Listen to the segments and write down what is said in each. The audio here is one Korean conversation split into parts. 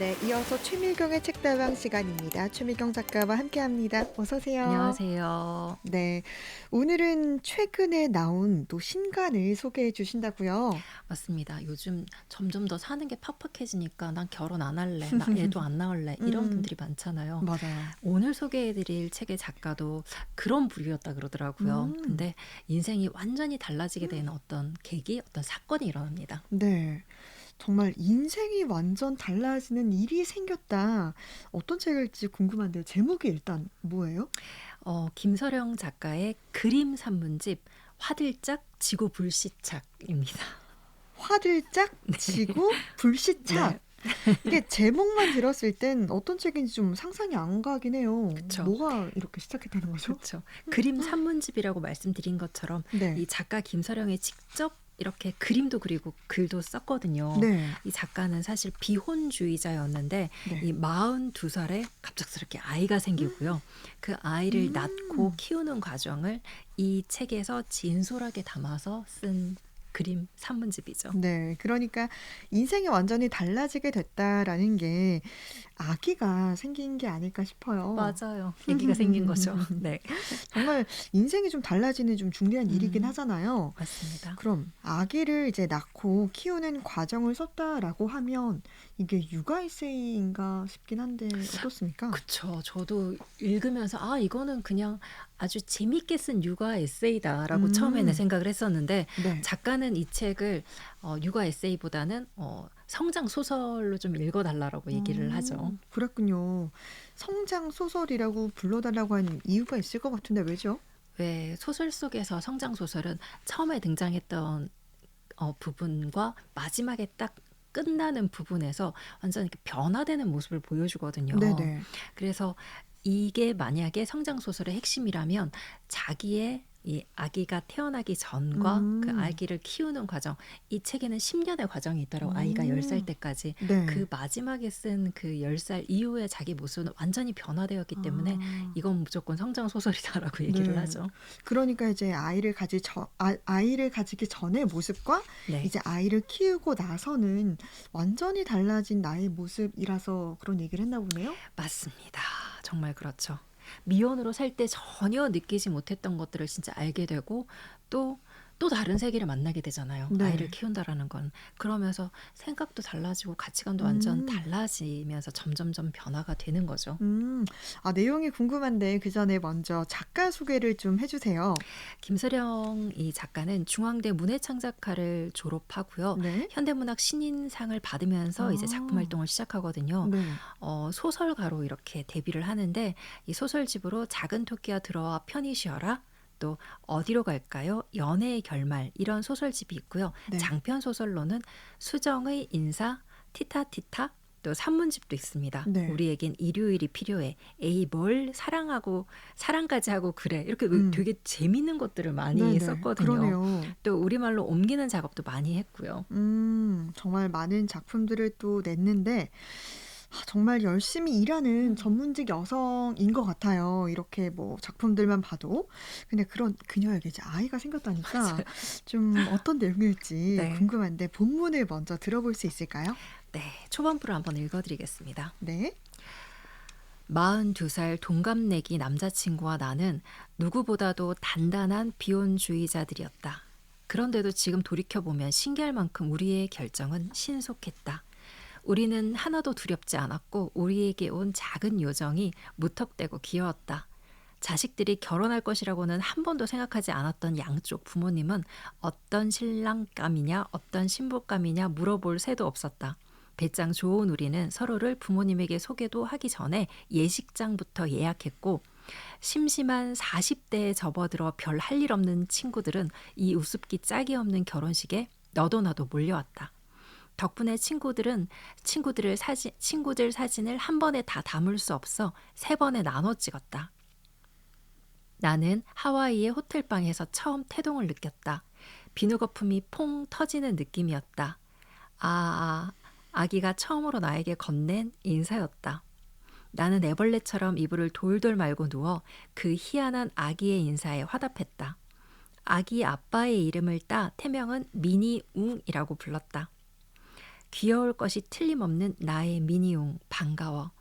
네, 이어서 최미경의 책다방 시간입니다. 최미경 작가와 함께합니다. 어서 오세요. 안녕하세요. 네, 오늘은 최근에 나온 또 신간을 소개해 주신다고요. 맞습니다. 요즘 점점 더 사는 게 팍팍해지니까 난 결혼 안 할래, 나 애도 안 낳을래 이런 음, 분들이 많잖아요. 맞아요. 오늘 소개해드릴 책의 작가도 그런 부류였다 그러더라고요. 음, 근데 인생이 완전히 달라지게 되는 어떤 계기, 어떤 사건이 일어납니다. 네, 정말 인생이 완전 달라지는 일이 생겼다. 어떤 책일지 궁금한데요. 제목이 일단 뭐예요? 김서령 작가의 그림 산문집 화들짝 지구 불시착입니다. 화들짝 지고 불시착. 네, 이게 제목만 들었을 땐 어떤 책인지 좀 상상이 안 가긴 해요. 그쵸. 뭐가 이렇게 시작했다는 거죠? 그렇죠. 그림 산문집이라고 말씀드린 것처럼 네. 이 작가 김서령이 직접 이렇게 그림도 그리고 글도 썼거든요. 네. 이 작가는 사실 비혼주의자였는데 네. 이 42살에 갑작스럽게 아이가 생기고요. 그 아이를 낳고 음. 키우는 과정을 이 책에서 진솔하게 담아서 쓴 그림 산문집이죠. 네. 그러니까 인생이 완전히 달라지게 됐다라는 게 아기가 생긴 게 아닐까 싶어요. 맞아요. 아기가 생긴 거죠. 네. 정말 인생이 좀 달라지는 좀 중대한 일이긴 음, 하잖아요. 맞습니다. 그럼 아기를 이제 낳고 키우는 과정을 썼다라고 하면 이게 육아 에세이인가 싶긴 한데 어떻습니까? 그쵸. 저도 읽으면서 이거는 그냥 아주 재밌게 쓴 육아 에세이다라고 처음에는 음. 생각을 했었는데 네. 작가는 이 책을 육아 에세이보다는 성장 소설로 좀 읽어달라고 얘기를 하죠. 그랬군요. 성장 소설이라고 불러달라고 하는 이유가 있을 것 같은데 왜죠? 왜 소설 속에서 성장 소설은 처음에 등장했던 부분과 마지막에 딱 끝나는 부분에서 완전 이렇게 변화되는 모습을 보여주거든요. 네네. 그래서 이게 만약에 성장 소설의 핵심이라면 자기의 이 아기가 태어나기 전과 그 음, 아기를 키우는 과정, 이 책에는 10년의 과정이 있더라고. 아이가 10살 음, 때까지. 그 네. 마지막에 쓴 그 10살 이후의 자기 모습은 완전히 변화되었기 때문에 아, 이건 무조건 성장 소설이다라고 얘기를 네. 하죠. 그러니까 이제 아이를 가지기 전의 모습과 네. 이제 아이를 키우고 나서는 완전히 달라진 나의 모습이라서 그런 얘기를 했나 보네요. 맞습니다. 정말 그렇죠. 미혼으로 살 때 전혀 느끼지 못했던 것들을 진짜 알게 되고 또, 또 다른 세계를 만나게 되잖아요. 아이를 네. 키운다라는 건. 그러면서 생각도 달라지고 가치관도 완전 음. 달라지면서 점점점 변화가 되는 거죠. 음. 내용이 궁금한데 그 전에 먼저 작가 소개를 좀 해주세요. 김서령 이 작가는 중앙대 문해창작과를 졸업하고요. 네. 현대문학 신인상을 받으면서 이제 작품 아, 활동을 시작하거든요. 네. 소설가로 이렇게 데뷔를 하는데 이 소설집으로 작은 토끼와 들어와 편히 쉬어라. 또 어디로 갈까요? 연애의 결말 이런 소설집이 있고요. 네. 장편 소설로는 수정의 인사, 티타티타 또 산문집도 있습니다. 네. 우리에겐 일요일이 필요해. 에이 뭘 사랑하고 사랑까지 하고 그래. 이렇게 음. 되게 재밌는 것들을 많이 네네. 썼거든요. 그러네요. 또 우리말로 옮기는 작업도 많이 했고요. 정말 많은 작품들을 또 냈는데, 정말 열심히 일하는 전문직 여성인 것 같아요. 이렇게 뭐 작품들만 봐도. 근데 그런 그녀에게 이제 아이가 생겼다니까 좀 어떤 내용일지 네. 궁금한데 본문을 먼저 들어볼 수 있을까요? 네, 초반부를 한번 읽어드리겠습니다. 네. 42살 동갑내기 남자친구와 나는 누구보다도 단단한 비혼주의자들이었다. 그런데도 지금 돌이켜보면 신기할 만큼 우리의 결정은 신속했다. 우리는 하나도 두렵지 않았고 우리에게 온 작은 요정이 무턱대고 귀여웠다. 자식들이 결혼할 것이라고는 한 번도 생각하지 않았던 양쪽 부모님은 어떤 신랑감이냐 어떤 신부감이냐 물어볼 새도 없었다. 배짱 좋은 우리는 서로를 부모님에게 소개도 하기 전에 예식장부터 예약했고 심심한 40대에 접어들어 별 할 일 없는 친구들은 이 우습기 짝이 없는 결혼식에 너도 나도 몰려왔다. 덕분에 친구들 사진을 한 번에 다 담을 수 없어 세 번에 나눠 찍었다. 나는 하와이의 호텔방에서 처음 태동을 느꼈다. 비누 거품이 퐁 터지는 느낌이었다. 아기가 처음으로 나에게 건넨 인사였다. 나는 애벌레처럼 이불을 돌돌 말고 누워 그 희한한 아기의 인사에 화답했다. 아기 아빠의 이름을 따 태명은 미니웅이라고 불렀다. 귀여울 것이 틀림없는 나의 미니용 반가워.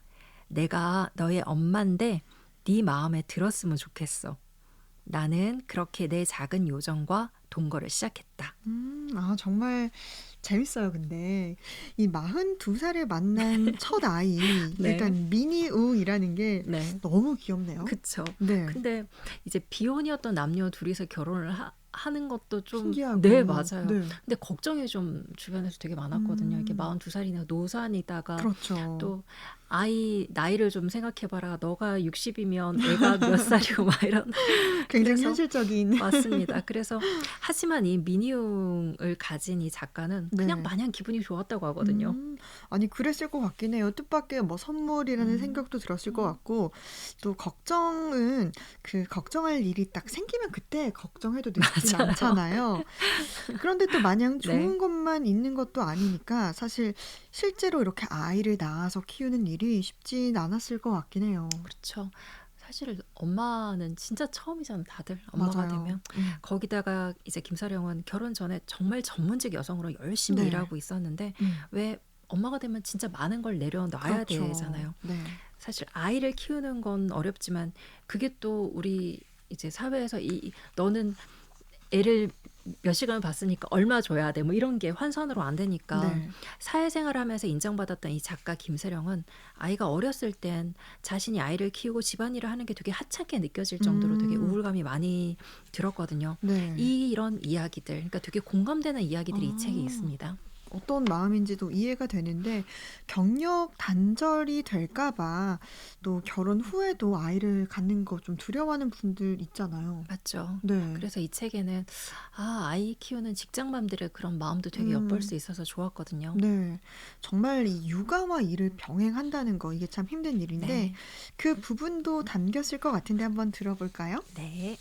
내가 너의 엄마인데 네 마음에 들었으면 좋겠어. 나는 그렇게 내 작은 요정과 동거를 시작했다. 정말 재밌어요. 근데 이 42살에 만난 첫 아이, 네. 일단 미니웅이라는 게 네. 너무 귀엽네요. 그쵸. 네. 근데 이제 비혼이었던 남녀 둘이서 결혼을 하는 것도 좀 신기하고. 네, 맞아요. 네. 근데 걱정이 좀 주변에서 되게 많았거든요. 이게 음, 42살이나 노산이다가 그렇죠. 또 아이 나이를 좀 생각해봐라. 너가 60이면 애가 몇 살이고 막 이런. 굉장히 그래서 현실적인. 맞습니다. 그래서 하지만 이 미니용을 가진 이 작가는 그냥 네. 마냥 기분이 좋았다고 하거든요. 아니, 그랬을 것 같긴 해요. 뜻밖의 뭐 선물이라는 음, 생각도 들었을 것 음, 같고, 또 걱정은 그 걱정할 일이 딱 생기면 그때 걱정해도 늦진 맞아요. 않잖아요. 그런데 또 마냥 네. 좋은 것만 있는 것도 아니니까 사실 실제로 이렇게 아이를 낳아서 키우는 일이 쉽진 않았을 것 같긴 해요. 그렇죠. 사실 엄마는 진짜 처음이잖아, 다들 엄마가 맞아요. 되면. 거기다가 이제 김사령은 결혼 전에 정말 전문직 여성으로 열심히 네. 일하고 있었는데 왜 엄마가 되면 진짜 많은 걸 내려놔야 그렇죠. 되잖아요. 네. 사실 아이를 키우는 건 어렵지만 그게 또 우리 이제 사회에서 너는 애를 몇 시간을 봤으니까 얼마 줘야 돼. 뭐 이런 게 환산으로 안 되니까 네. 사회생활 하면서 인정받았던 이 작가 김세령은 아이가 어렸을 땐 자신이 아이를 키우고 집안일을 하는 게 되게 하찮게 느껴질 정도로 되게 우울감이 많이 들었거든요. 네. 이런 이야기들, 그러니까 되게 공감되는 이야기들이 이 책에 아. 있습니다. 어떤 마음인지도 이해가 되는데 경력 단절이 될까 봐 또 결혼 후에도 아이를 갖는 거 좀 두려워하는 분들 있잖아요. 맞죠. 네. 그래서 이 책에는 아이 키우는 직장맘들의 그런 마음도 되게 엿볼 수 있어서 좋았거든요. 네. 정말 이 육아와 일을 병행한다는 거 이게 참 힘든 일인데 네. 그 부분도 담겼을 것 같은데 한번 들어볼까요? 네.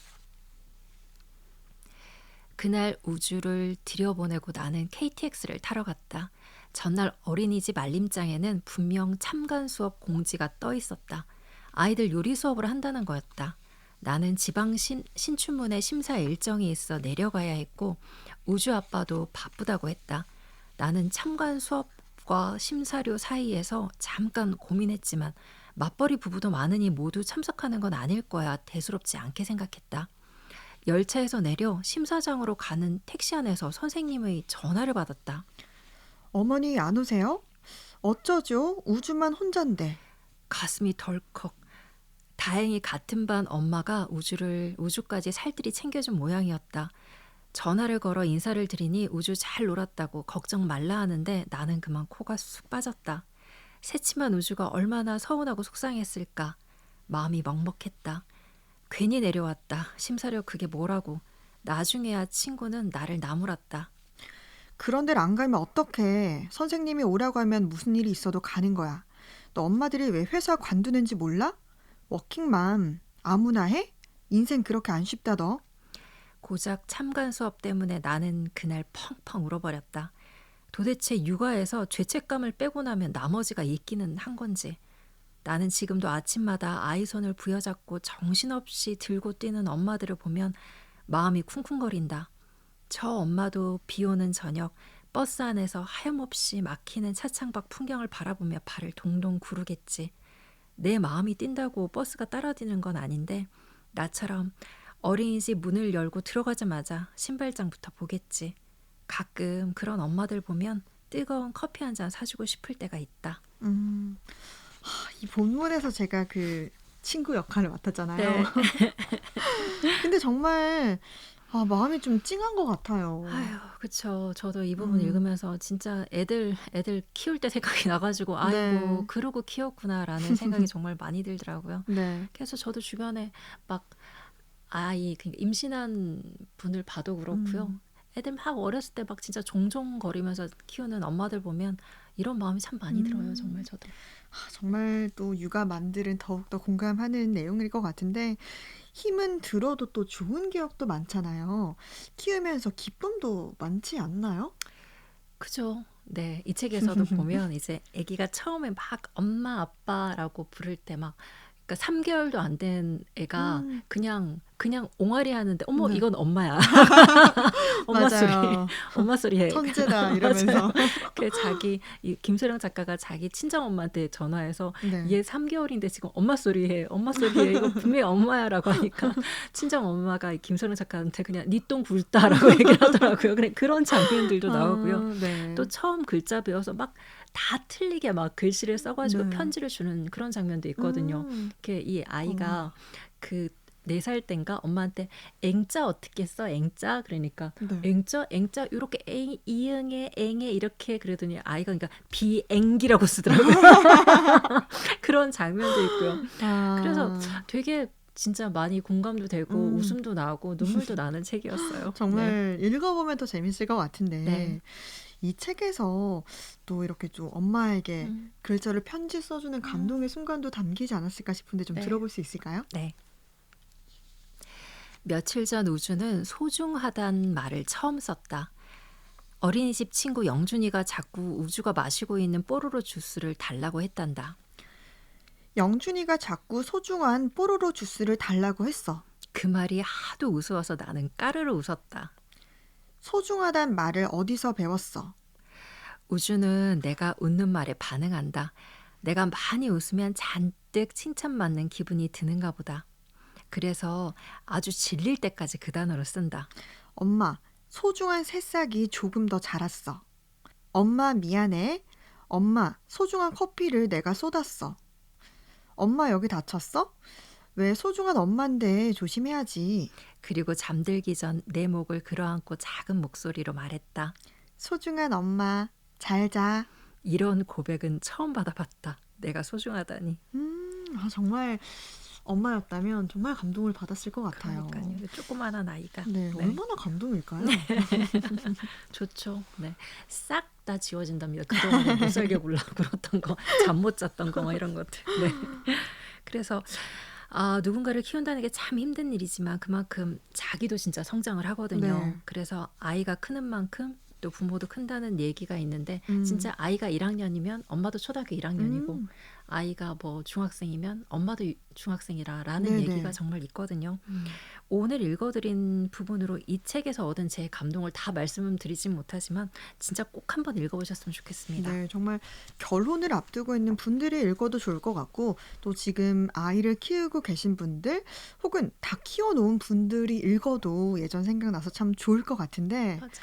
그날 우주를 들여보내고 나는 KTX를 타러 갔다. 전날 어린이집 알림장에는 분명 참관 수업 공지가 떠 있었다. 아이들 요리 수업을 한다는 거였다. 나는 지방 신춘문예 심사 일정이 있어 내려가야 했고 우주 아빠도 바쁘다고 했다. 나는 참관 수업과 심사료 사이에서 잠깐 고민했지만 맞벌이 부부도 많으니 모두 참석하는 건 아닐 거야 대수롭지 않게 생각했다. 열차에서 내려 심사장으로 가는 택시 안에서 선생님의 전화를 받았다. 어머니 안 오세요? 어쩌죠? 우주만 혼잔데. 가슴이 덜컥. 다행히 같은 반 엄마가 우주까지 살뜰히 챙겨준 모양이었다. 전화를 걸어 인사를 드리니 우주 잘 놀았다고 걱정 말라 하는데 나는 그만 코가 쑥 빠졌다. 새침한 우주가 얼마나 서운하고 속상했을까. 마음이 먹먹했다. 괜히 내려왔다. 심사료 그게 뭐라고. 나중에야 친구는 나를 나무랐다. 그런 데를 안 가면 어떡해. 선생님이 오라고 하면 무슨 일이 있어도 가는 거야. 너 엄마들이 왜 회사 관두는지 몰라? 워킹맘 아무나 해? 인생 그렇게 안 쉽다 너. 고작 참관 수업 때문에 나는 그날 펑펑 울어버렸다. 도대체 육아에서 죄책감을 빼고 나면 나머지가 있기는 한 건지. 나는 지금도 아침마다 아이 손을 부여잡고 정신없이 들고 뛰는 엄마들을 보면 마음이 쿵쿵거린다. 저 엄마도 비 오는 저녁 버스 안에서 하염없이 막히는 차창 밖 풍경을 바라보며 발을 동동 구르겠지. 내 마음이 뛴다고 버스가 따라디는 건 아닌데 나처럼 어린이집 문을 열고 들어가자마자 신발장부터 보겠지. 가끔 그런 엄마들 보면 뜨거운 커피 한 잔 사주고 싶을 때가 있다. 이 본문에서 제가 그 친구 역할을 맡았잖아요. 네. 근데 정말 마음이 좀 찡한 것 같아요. 아유, 그쵸. 저도 이 부분 읽으면서 진짜 애들 키울 때 생각이 나가지고 아이고 네. 그러고 키웠구나라는 생각이 정말 많이 들더라고요. 네. 그래서 저도 주변에 막 그러니까 임신한 분을 봐도 그렇고요. 애들 막 어렸을 때 막 진짜 종종거리면서 키우는 엄마들 보면 이런 마음이 참 많이 들어요. 정말 저도. 정말 또 육아맘들은 더욱더 공감하는 내용일 것 같은데 힘은 들어도 또 좋은 기억도 많잖아요. 키우면서 기쁨도 많지 않나요? 그죠. 네. 이 책에서도 보면 이제 아기가 처음에 막 엄마 아빠라고 부를 때 막 그러니까 3개월도 안 된 애가 그냥 그냥 옹알이 하는데 어머 네. 이건 엄마야. 엄마 소리. 맞아요. 엄마 소리 해. 천재다 이러면서. 그 자기 이 김소령 작가가 자기 친정 엄마한테 전화해서 네. 얘 3개월인데 지금 엄마 소리 해. 엄마 소리 해. 이거 분명히 엄마야라고 하니까 친정 엄마가 이 김소령 작가한테 그냥 니 똥 굵다라고 얘기를 하더라고요. 그래 그런 장면들도 나오고요. 네. 또 처음 글자 배워서 막 다 틀리게 막 글씨를 써가지고 네. 편지를 주는 그런 장면도 있거든요. 이렇게 이 아이가 그 4살 땐가 엄마한테 앵자 어떻게 써? 앵자? 그러니까 네. 앵자? 앵자? 이렇게 이응에 앵에 이렇게 그러더니 아이가 그러니까 비앵기라고 쓰더라고요. 그런 장면도 있고요. 그래서 되게 진짜 많이 공감도 되고 웃음도 나고 눈물도 나는 책이었어요. 네. 정말 읽어보면 더 재밌을 것 같은데 네. 이 책에서 또 이렇게 좀 엄마에게 음. 글자를 편지 써주는 감동의 순간도 담기지 않았을까 싶은데 좀 네. 들어볼 수 있을까요? 네. 며칠 전 우주는 소중하단 말을 처음 썼다. 어린이집 친구 영준이가 자꾸 우주가 마시고 있는 뽀로로 주스를 달라고 했단다. 영준이가 자꾸 소중한 뽀로로 주스를 달라고 했어. 그 말이 하도 우스워서 나는 까르르 웃었다. 소중하단 말을 어디서 배웠어? 우주는 내가 웃는 말에 반응한다. 내가 많이 웃으면 잔뜩 칭찬받는 기분이 드는가 보다. 그래서 아주 질릴 때까지 그 단어를 쓴다. 엄마, 소중한 새싹이 조금 더 자랐어. 엄마 미안해. 엄마, 소중한 커피를 내가 쏟았어. 엄마 여기 다쳤어? 왜 소중한 엄마인데 조심해야지. 그리고 잠들기 전 내 목을 끌어안고 작은 목소리로 말했다. 소중한 엄마, 잘 자. 이런 고백은 처음 받아봤다. 내가 소중하다니. 정말 엄마였다면 정말 감동을 받았을 것 같아요. 그러니까요. 조그마한 아이가. 네, 네. 얼마나 감동일까요? 좋죠. 네. 싹 다 지워진답니다. 그동안에 못 살게 굴라고 그랬던 거, 잠 못 잤던 거, 뭐 이런 것들. 네. 그래서 누군가를 키운다는 게 참 힘든 일이지만 그만큼 자기도 진짜 성장을 하거든요. 네. 그래서 아이가 크는 만큼 또 부모도 큰다는 얘기가 있는데 음. 진짜 아이가 1학년이면 엄마도 초등학교 1학년이고 음. 아이가 뭐 중학생이면 엄마도 중학생이라라는 네네. 얘기가 정말 있거든요. 오늘 읽어드린 부분으로 이 책에서 얻은 제 감동을 다 말씀드리진 못하지만 진짜 꼭 한번 읽어보셨으면 좋겠습니다. 네, 정말 결혼을 앞두고 있는 분들이 읽어도 좋을 것 같고 또 지금 아이를 키우고 계신 분들 혹은 다 키워놓은 분들이 읽어도 예전 생각나서 참 좋을 것 같은데 맞아.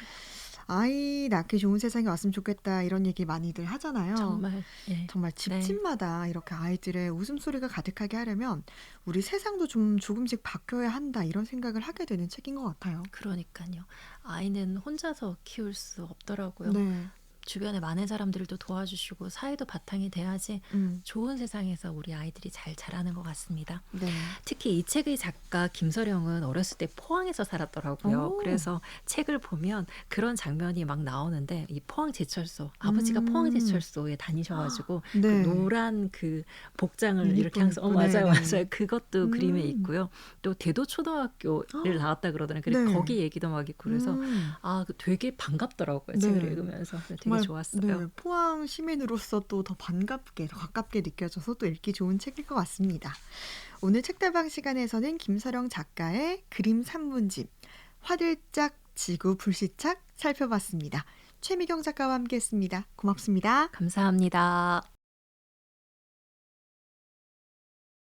아이 낳기 좋은 세상이 왔으면 좋겠다 이런 얘기 많이들 하잖아요. 정말. 예. 정말 집집마다 이렇게 아이들의 웃음소리가 가득하게 하려면 우리 세상도 좀 조금씩 바뀌어야 한다 이런 생각을 하게 되는 책인 것 같아요. 그러니까요. 아이는 혼자서 키울 수 없더라고요. 네. 주변에 많은 사람들도 도와주시고 사회도 바탕이 돼야지 좋은 세상에서 우리 아이들이 잘 자라는 것 같습니다. 네. 특히 이 책의 작가 김서령은 어렸을 때 포항에서 살았더라고요. 오. 그래서 책을 보면 그런 장면이 막 나오는데 이 포항제철소, 아버지가 포항제철소에 다니셔가지고 네. 그 노란 그 복장을 이렇게 유니폼 항상 입고, 맞아요, 네네. 맞아요. 그것도 그림에 있고요. 또 대도초등학교를 나왔다 그러더라고요. 그래서 네. 거기 얘기도 막 있고 그래서 되게 반갑더라고요. 책을 네. 읽으면서 되게 정말, 좋았어요. 네, 포항 시민으로서 또 더 반갑게, 더 가깝게 느껴져서 또 읽기 좋은 책일 것 같습니다. 오늘 책다방 시간에서는 김서령 작가의 그림 산문집 화들짝 지구 불시착 살펴봤습니다. 최미경 작가와 함께했습니다. 고맙습니다. 감사합니다.